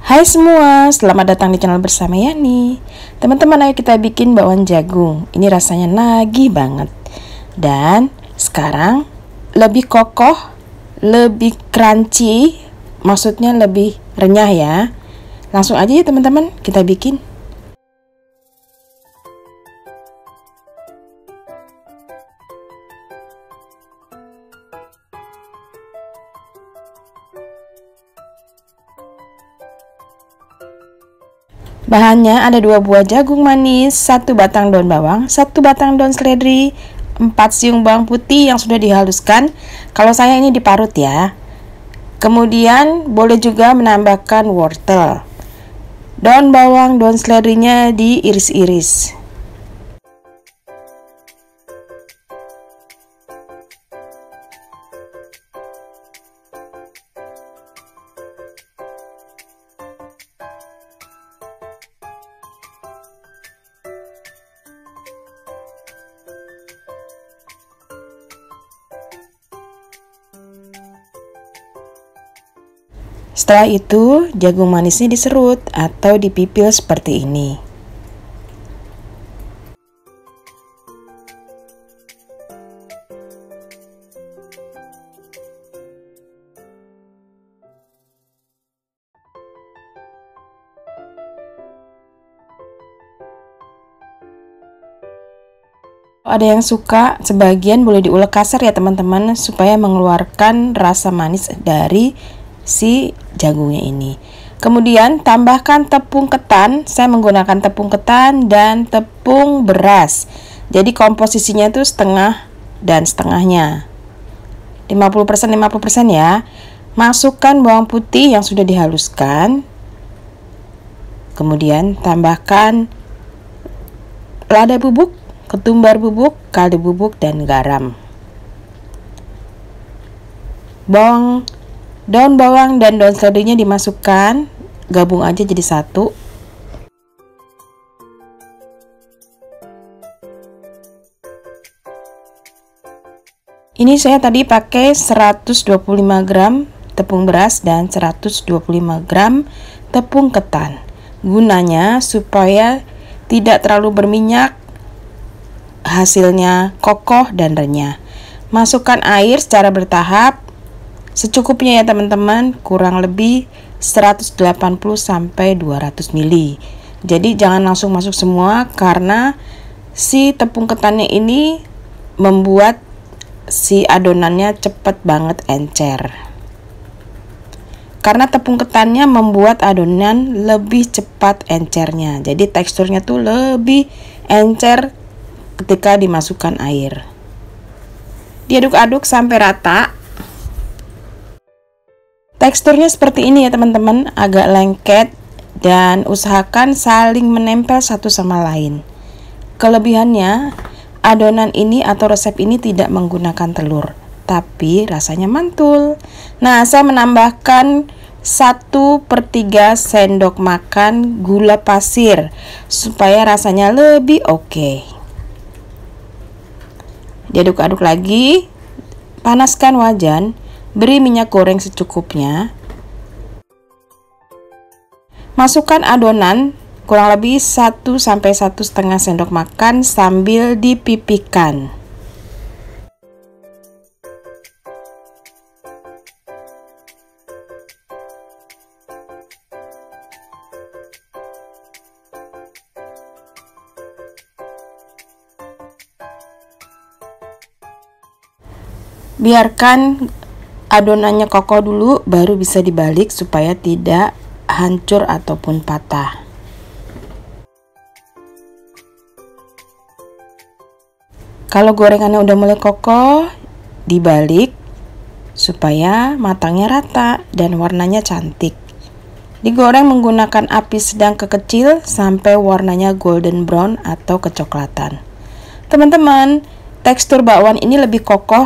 Hai semua, selamat datang di channel bersama Yani. Teman-teman, ayo kita bikin bakwan jagung. Ini rasanya nagih banget. Dan sekarang lebih kokoh, lebih crunchy, maksudnya lebih renyah ya. Langsung aja ya teman-teman, kita bikin. Bahannya ada 2 buah jagung manis, 1 batang daun bawang, 1 batang daun seledri, 4 siung bawang putih yang sudah dihaluskan. Kalau saya ini diparut ya. Kemudian boleh juga menambahkan wortel. Daun bawang, daun seledrinya diiris-iris. Setelah itu, jagung manisnya diserut atau dipipil seperti ini. Ada yang suka, sebagian boleh diulek kasar ya teman-teman, supaya mengeluarkan rasa manis dari si jagungnya ini. Kemudian tambahkan tepung ketan. Saya menggunakan tepung ketan dan tepung beras. Jadi komposisinya itu setengah dan setengahnya, 50% 50% ya. Masukkan bawang putih yang sudah dihaluskan. Kemudian tambahkan lada bubuk, ketumbar bubuk, kaldu bubuk, dan garam. Daun bawang dan daun seledrinya dimasukkan, gabung aja jadi satu. Ini saya tadi pakai 125 gram tepung beras dan 125 gram tepung ketan. Gunanya supaya tidak terlalu berminyak, hasilnya kokoh dan renyah. Masukkan air secara bertahap secukupnya ya teman-teman, kurang lebih 180 sampai 200 ml. Jadi jangan langsung masuk semua karena si tepung ketannya ini membuat si adonannya cepat banget encer. Karena tepung ketannya membuat adonan lebih cepat encernya. Jadi teksturnya tuh lebih encer ketika dimasukkan air. Diaduk-aduk sampai rata. Teksturnya seperti ini ya teman-teman, agak lengket dan usahakan saling menempel satu sama lain. Kelebihannya, adonan ini atau resep ini tidak menggunakan telur, tapi rasanya mantul. Nah, saya menambahkan 1/3 sendok makan gula pasir supaya rasanya lebih oke. Diaduk-aduk lagi, panaskan wajan. Beri minyak goreng secukupnya. Masukkan adonan kurang lebih 1 sampai 1,5 sendok makan sambil dipipihkan. Biarkan adonannya kokoh dulu, baru bisa dibalik supaya tidak hancur ataupun patah. Kalau gorengannya udah mulai kokoh, dibalik supaya matangnya rata dan warnanya cantik. Digoreng menggunakan api sedang ke kecil sampai warnanya golden brown atau kecoklatan. Teman-teman, tekstur bakwan ini lebih kokoh,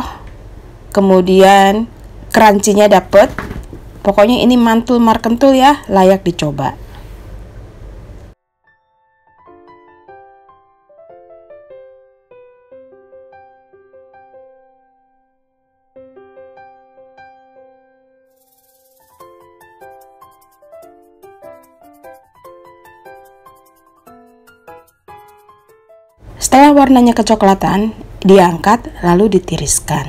kemudian crunchy-nya dapet. Pokoknya ini mantul markentul ya, layak dicoba. Setelah warnanya kecoklatan, diangkat lalu ditiriskan.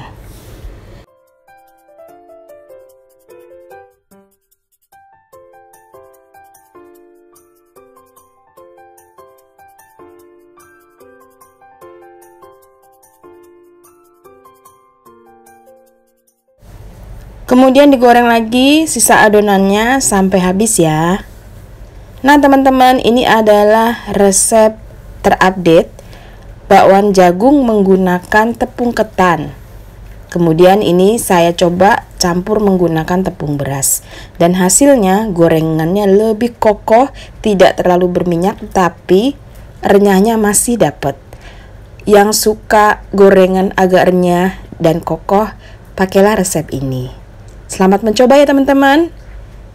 Kemudian digoreng lagi sisa adonannya sampai habis ya. Nah teman-teman, ini adalah resep terupdate bakwan jagung menggunakan tepung ketan. Kemudian ini saya coba campur menggunakan tepung beras. Dan hasilnya gorengannya lebih kokoh, tidak terlalu berminyak, tapi renyahnya masih dapat. Yang suka gorengan agak renyah dan kokoh, pakailah resep ini. Selamat mencoba ya teman-teman.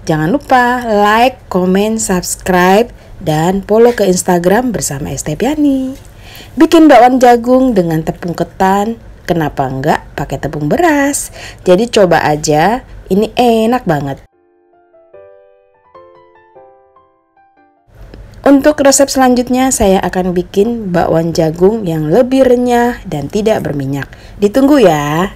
Jangan lupa like, komen, subscribe, dan follow ke Instagram bersama Estepiani. Bikin bakwan jagung dengan tepung ketan, kenapa enggak pakai tepung beras? Jadi coba aja, ini enak banget. Untuk resep selanjutnya saya akan bikin bakwan jagung yang lebih renyah dan tidak berminyak. Ditunggu ya.